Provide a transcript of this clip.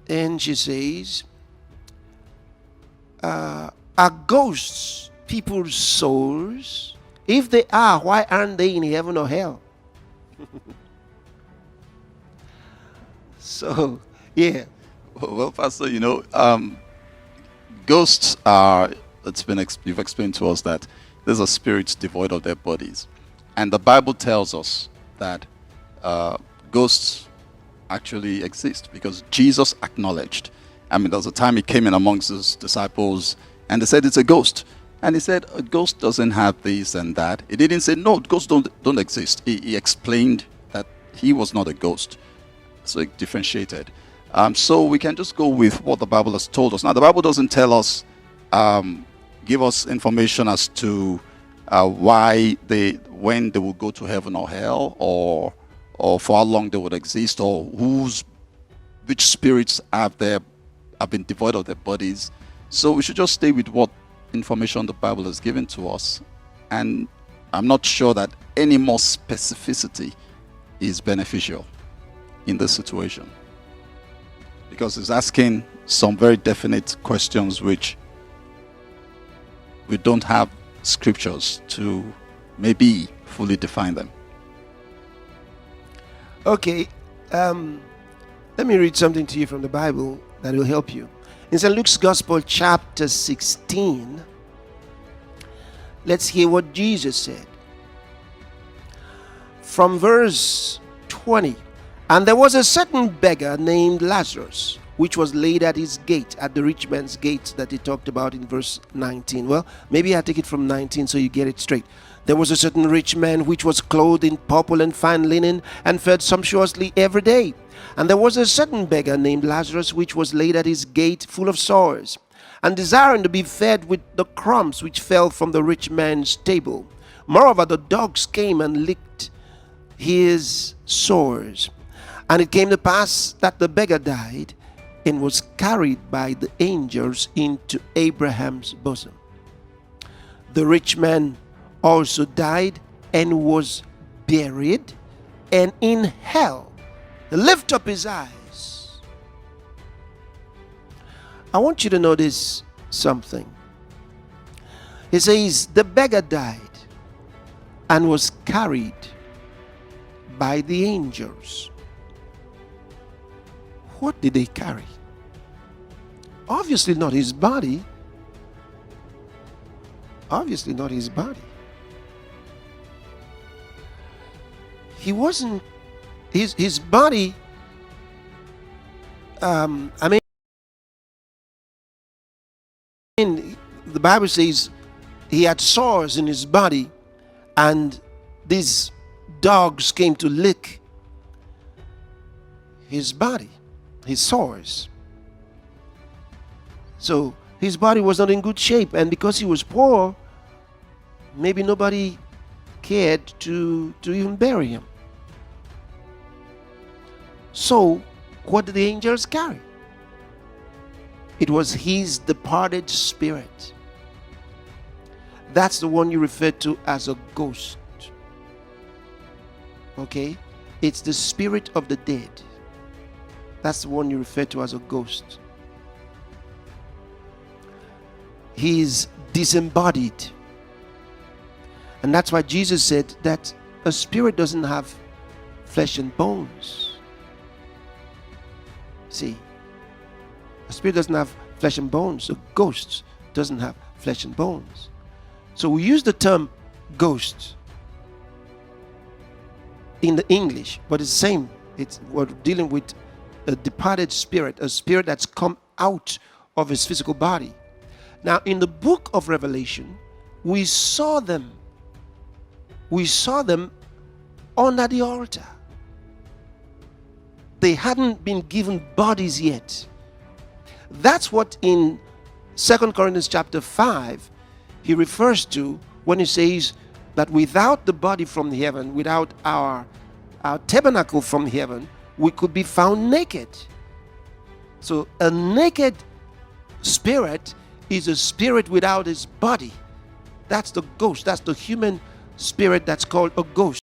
And she says, are ghosts people's souls? If they are, why aren't they in heaven or hell? So, yeah. Well, Pastor, ghosts are, you've explained to us that these are spirits devoid of their bodies. And the Bible tells us that ghosts actually exist because Jesus acknowledged. I mean, there was a time he came in amongst his disciples and they said it's a ghost. And he said, a ghost doesn't have this and that. He didn't say, no, ghosts don't exist. He explained that he was not a ghost. So he differentiated. So we can just go with what the Bible has told us. Now, the Bible doesn't tell us, give us information as to when they will go to heaven or hell, or for how long they would exist, or which spirits have been devoid of their bodies. So we should just stay with what information the Bible has given to us. And I'm not sure that any more specificity is beneficial in this situation, because it's asking some very definite questions which we don't have scriptures to maybe fully define them. Okay, let me read something to you from the Bible that will help you. In St. Luke's Gospel, chapter 16, let's hear what Jesus said. From verse 20. And there was a certain beggar named Lazarus, which was laid at his gate, at the rich man's gate that he talked about in verse 19. Well, maybe I take it from 19 so you get it straight. There was a certain rich man which was clothed in purple and fine linen, and fed sumptuously every day. And there was a certain beggar named Lazarus, which was laid at his gate, full of sores, and desiring to be fed with the crumbs which fell from the rich man's table. Moreover, the dogs came and licked his sores. And it came to pass that the beggar died and was carried by the angels into Abraham's bosom. The rich man also died and was buried, and in hell lift up his eyes. I want you to notice something. He says the beggar died and was carried by the angels. What did they carry? Obviously not his body. Obviously not his body. He wasn't, his body, the Bible says he had sores in his body, and these dogs came to lick his body, his sores. So his body was not in good shape, and because he was poor, maybe nobody cared to even bury him. So what did the angels carry? It was his departed spirit. That's the one you refer to as a ghost. Okay? It's the spirit of the dead. That's the one you refer to as a ghost. He is disembodied. And that's why Jesus said that a spirit doesn't have flesh and bones. See, a spirit doesn't have flesh and bones. A ghost doesn't have flesh and bones. So we use the term ghost in the English, but it's the same. We're dealing with a departed spirit, a spirit that's come out of his physical body. Now, in the book of Revelation, we saw them under the altar. They hadn't been given bodies yet. That's what in 2 Corinthians chapter 5 he refers to when he says that without the body from heaven, without our tabernacle from heaven, we could be found naked. So a naked spirit is a spirit without his body. That's the ghost. That's the human spirit that's called a ghost.